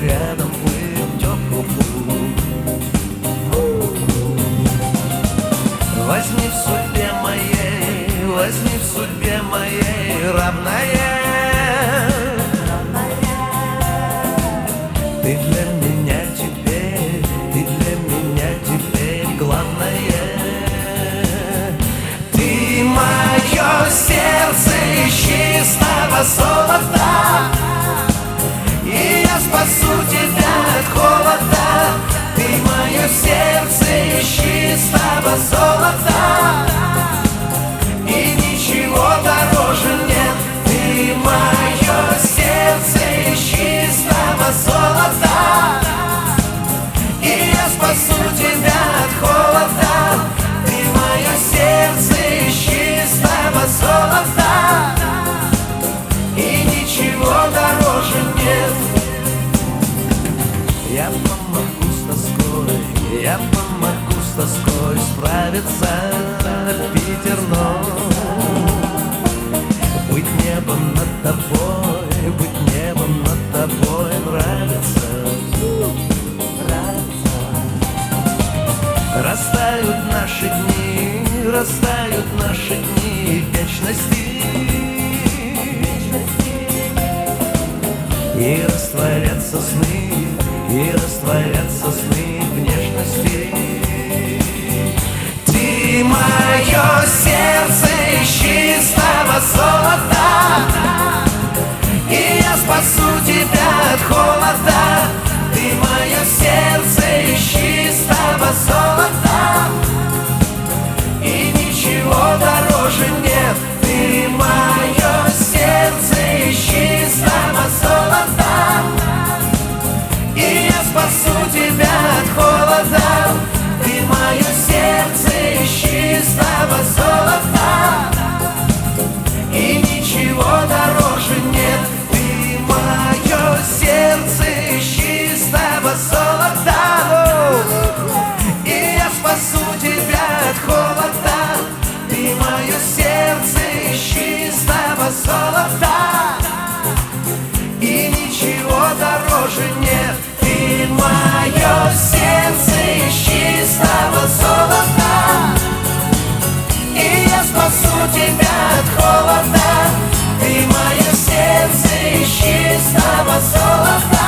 рядом плывем теплую. Возьми в судьбе моей, возьми в судьбе моей равная. Ты для меня теперь, ты для меня теперь главное. Ты мое сердце из чистого золота, и я спасу тебя от холода. Ты мое сердце из чистого золота, и ничего дороже нет. Ты мое сердце из чистого золота, и я спасу тебя от холода. Ты мое сердце из чистого золота, и ничего дороже нет. Я помогу с тоской, я помогу с тоской справиться, Питер, но быть небом над тобой, быть небом над тобой нравится. Растают наши дни, растают наши дни в вечности, и растворятся сны, и растворятся сны в нежности. Ты мое сердце из чистого золота, и я спасу тебя от холода. Ты мое сердце из чистого золота, и ничего дороже нет. Ты мое сердце из чистого золота, и я спасу тебя от холода. Ты мое сердце из чистого золота, и ничего дороже нет. Ты мое сердце из чистого золота, и я спасу тебя от холода. Ты мое сердце из чистого золота, и ничего дороже нет. Ты мое сердце из чистого золота, и я спасу тебя от холода. Ты мое сердце из чистого золота,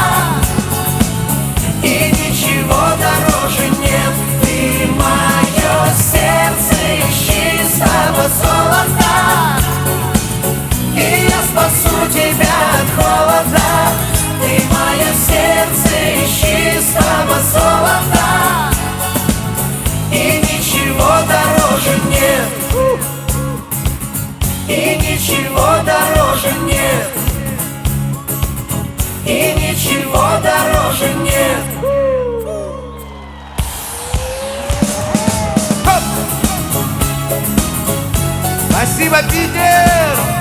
и ничего дороже нет. Ты мое сердце из чистого золота, и я спасу тебя от холода. Ты мое сердце из чистого золота, и ничего дороже нет. И ничего дороже нет. И ничего дороже нет. Спасибо, Питер!